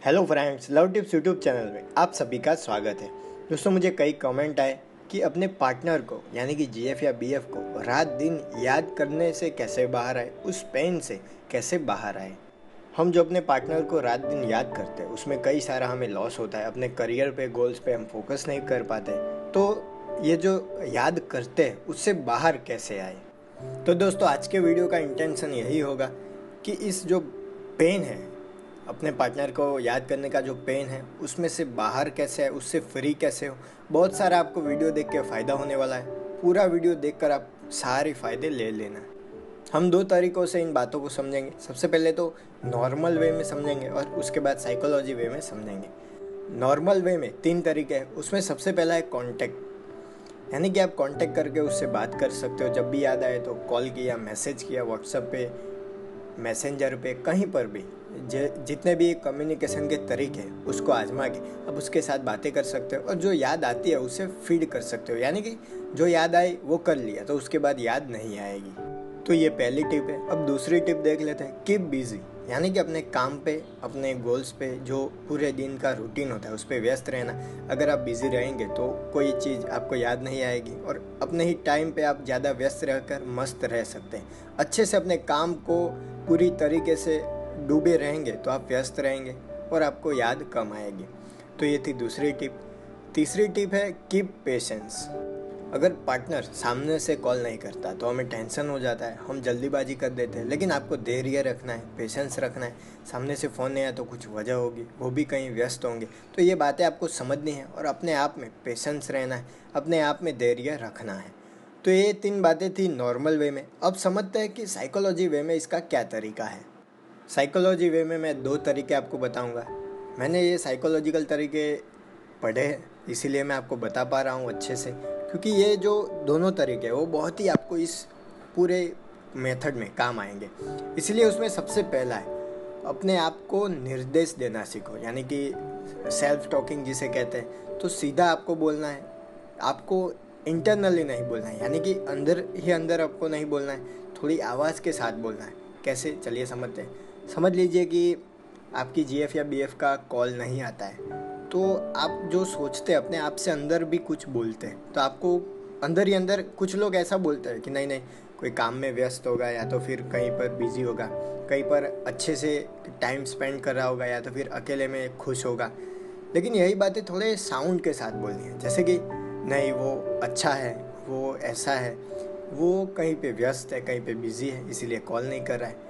Hello friends, love tips YouTube channel में आप सभी का स्वागत है। दोस्तों, मुझे कई कमेंट आए कि अपने पार्टनर को यानी कि जीएफ या बीएफ को रात दिन याद करने से कैसे बाहर आए, उस पेन से कैसे बाहर आए। हम जो अपने पार्टनर को रात दिन याद करते हैं उसमें कई सारा हमें लॉस होता है, अपने करियर पे, गोल्स पे हम फोकस नहीं कर पाते। तो ये जो याद करते हैं उससे बाहर कैसे आए। तो दोस्तों, आज के वीडियो का इंटेंशन यही होगा कि इस जो पेन है, अपने पार्टनर को याद करने का जो पेन है, उसमें से बाहर कैसे है, उससे फ्री कैसे हो। बहुत सारा आपको वीडियो देख के फ़ायदा होने वाला है। पूरा वीडियो देखकर आप सारे फ़ायदे ले लेना। हम दो तरीक़ों से इन बातों को समझेंगे। सबसे पहले तो नॉर्मल वे में समझेंगे और उसके बाद साइकोलॉजी वे में समझेंगे। नॉर्मल वे में 3 तरीके हैं। उसमें सबसे पहला है कॉन्टैक्ट, यानी कि आप कांटेक्ट करके उससे बात कर सकते हो। जब भी याद आए तो कॉल किया, मैसेज किया, व्हाट्सएप पे, मैसेंजर पे, कहीं पर भी जितने भी कम्युनिकेशन के तरीके हैं उसको आजमा के अब उसके साथ बातें कर सकते हो और जो याद आती है उसे फीड कर सकते हो। यानी कि जो याद आई वो कर लिया तो उसके बाद याद नहीं आएगी। तो ये पहली टिप है। अब दूसरी टिप देख लेते हैं, कीप बिजी, यानी कि अपने काम पे, अपने गोल्स पे, जो पूरे दिन का रूटीन होता है उस पर व्यस्त रहना। अगर आप बिजी रहेंगे तो कोई चीज़ आपको याद नहीं आएगी और अपने ही टाइम पे आप ज़्यादा व्यस्त रहकर मस्त रह सकते हैं। अच्छे से अपने काम को पूरी तरीके से डूबे रहेंगे तो आप व्यस्त रहेंगे और आपको याद कम आएगी। तो ये थी दूसरी टिप। तीसरी टिप है कीप पेशेंस। अगर पार्टनर सामने से कॉल नहीं करता तो हमें टेंशन हो जाता है, हम जल्दीबाजी कर देते हैं। लेकिन आपको धैर्य रखना है, पेशेंस रखना है। सामने से फ़ोन नहीं आया तो कुछ वजह होगी, वो भी कहीं व्यस्त होंगे। तो ये बातें आपको समझनी है और अपने आप में पेशेंस रहना है, अपने आप में धैर्य रखना है। तो ये 3 बातें थी नॉर्मल वे में। अब समझते हैं कि साइकोलॉजी वे में इसका क्या तरीका है। साइकोलॉजी वे में मैं 2 तरीके आपको बताऊंगा। मैंने ये साइकोलॉजिकल तरीके पढ़े हैं, इसीलिए मैं आपको बता पा रहा हूँ अच्छे से, क्योंकि ये जो दोनों तरीके हैं वो बहुत ही आपको इस पूरे मेथड में काम आएंगे। इसलिए उसमें सबसे पहला है, अपने आप को निर्देश देना सीखो, यानी कि सेल्फ टॉकिंग जिसे कहते हैं। तो सीधा आपको बोलना है, आपको इंटरनली नहीं बोलना है, यानी कि अंदर ही अंदर आपको नहीं बोलना है, थोड़ी आवाज़ के साथ बोलना है। कैसे, चलिए समझते हैं। समझ लीजिए कि आपकी जीएफ या बीएफ का कॉल नहीं आता है, तो आप जो सोचते हैं अपने आप से अंदर भी कुछ बोलते हैं। तो आपको अंदर ही अंदर कुछ लोग ऐसा बोलते हैं कि नहीं नहीं, कोई काम में व्यस्त होगा, या तो फिर कहीं पर बिजी होगा, कहीं पर अच्छे से टाइम स्पेंड कर रहा होगा, या तो फिर अकेले में खुश होगा। लेकिन यही बातें थोड़े साउंड के साथ बोलनी है, जैसे कि नहीं वो अच्छा है, वो ऐसा है, वो कहीं पे व्यस्त है, कहीं पे बिजी है, इसीलिए कॉल नहीं कर रहा है।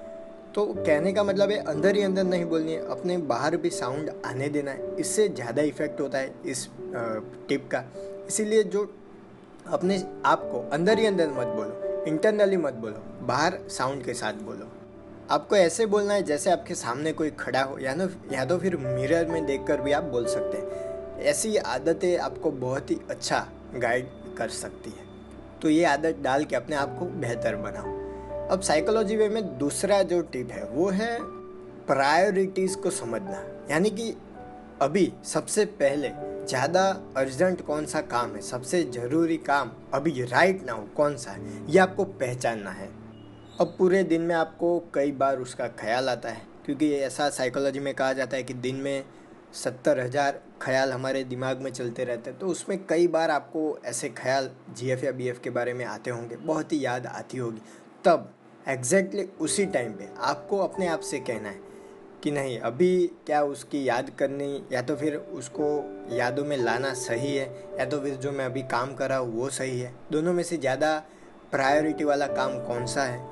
तो कहने का मतलब है अंदर ही अंदर नहीं बोलनी है, अपने बाहर भी साउंड आने देना है। इससे ज़्यादा इफेक्ट होता है इस टिप का। इसीलिए जो अपने आप को अंदर ही अंदर मत बोलो, इंटरनली मत बोलो, बाहर साउंड के साथ बोलो। आपको ऐसे बोलना है जैसे आपके सामने कोई खड़ा हो, या तो फिर मिरर में देखकर भी आप बोल सकते हैं। ऐसी आदतें आपको बहुत ही अच्छा गाइड कर सकती है। तो ये आदत डाल के अपने आप को बेहतर बनाओ। अब साइकोलॉजी वे में दूसरा जो टिप है वो है प्रायोरिटीज़ को समझना, यानी कि अभी सबसे पहले ज़्यादा अर्जेंट कौन सा काम है, सबसे ज़रूरी काम अभी राइट नाउ कौन सा है, ये आपको पहचानना है। अब पूरे दिन में आपको कई बार उसका ख्याल आता है, क्योंकि ऐसा साइकोलॉजी में कहा जाता है कि दिन में 70,000 ख्याल हमारे दिमाग में चलते रहते हैं। तो उसमें कई बार आपको ऐसे ख्याल जीएफ या बीएफ के बारे में आते होंगे, बहुत ही याद आती होगी। तब एग्जैक्टली उसी टाइम पे आपको अपने आप से कहना है कि नहीं, अभी क्या उसकी याद करनी, या तो फिर उसको यादों में लाना सही है, या तो फिर जो मैं अभी काम कर रहा हूँ वो सही है। दोनों में से ज़्यादा प्रायोरिटी वाला काम कौन सा है।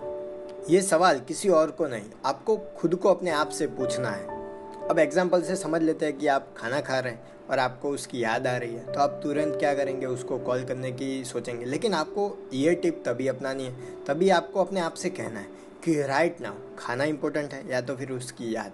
ये सवाल किसी और को नहीं, आपको खुद को अपने आप से पूछना है। अब एग्जाम्पल से समझ लेते हैं कि आप खाना खा रहे हैं और आपको उसकी याद आ रही है, तो आप तुरंत क्या करेंगे, उसको कॉल करने की सोचेंगे। लेकिन आपको ये टिप तभी अपनानी है, तभी आपको अपने आप से कहना है कि राइट नाउ खाना इंपॉर्टेंट है या तो फिर उसकी याद।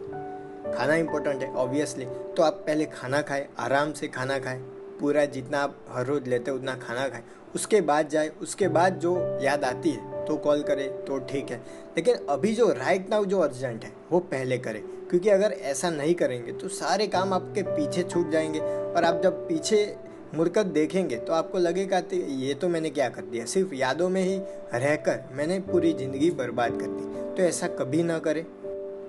खाना इंपॉर्टेंट है ऑब्वियसली, तो आप पहले खाना खाएं, आराम से खाना खाएं, पूरा जितना आप हर रोज़ लेते उतना खाना खाएं, उसके बाद जाए, उसके बाद जो याद आती है तो कॉल करें तो ठीक है। लेकिन अभी जो राइट नाउ जो अर्जेंट है वो पहले करें, क्योंकि अगर ऐसा नहीं करेंगे तो सारे काम आपके पीछे छूट जाएंगे और आप जब पीछे मुड़कर देखेंगे तो आपको लगेगा कि ये तो मैंने क्या कर दिया, सिर्फ यादों में ही रहकर मैंने पूरी ज़िंदगी बर्बाद कर दी। तो ऐसा कभी ना करें।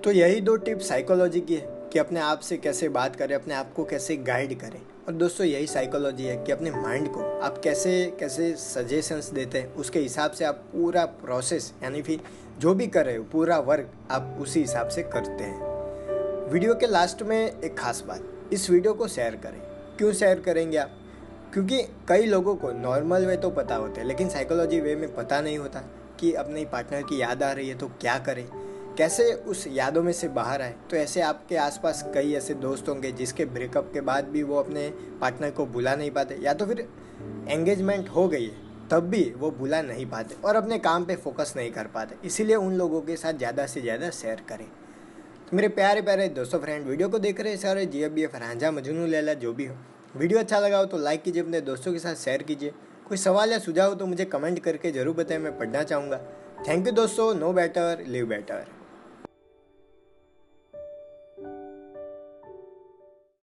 तो यही 2 टिप्स साइकोलॉजी की है कि अपने आप से कैसे बात करें, अपने आप को कैसे गाइड करें। और दोस्तों यही साइकोलॉजी है कि अपने माइंड को आप कैसे कैसे सजेशंस देते हैं, उसके हिसाब से आप पूरा प्रोसेस यानी फिर जो भी कर रहे हो पूरा वर्क आप उसी हिसाब से करते हैं। वीडियो के लास्ट में एक खास बात, इस वीडियो को शेयर करें। क्यों शेयर करेंगे आप? क्योंकि कई लोगों को नॉर्मल वे तो पता होता है, लेकिन साइकोलॉजी वे में पता नहीं होता कि अपने पार्टनर की याद आ रही है तो क्या करें, कैसे उस यादों में से बाहर आए। तो ऐसे आपके आसपास कई ऐसे दोस्त होंगे जिसके ब्रेकअप के बाद भी वो अपने पार्टनर को भुला नहीं पाते, या तो फिर एंगेजमेंट हो गई है तब भी वो भुला नहीं पाते और अपने काम पे फोकस नहीं कर पाते। इसीलिए उन लोगों के साथ ज़्यादा से ज़्यादा शेयर करें। तो मेरे प्यारे प्यारे दोस्तों, फ्रेंड, वीडियो को देख रहे सारे GF BF रांझा मजनू लैला जो भी हो, वीडियो अच्छा लगा हो तो लाइक कीजिए, अपने दोस्तों के साथ शेयर कीजिए। कोई सवाल या सुझाव हो तो मुझे कमेंट करके ज़रूर बताएं, मैं पढ़ना चाहूँगा। थैंक यू दोस्तों। No better live better.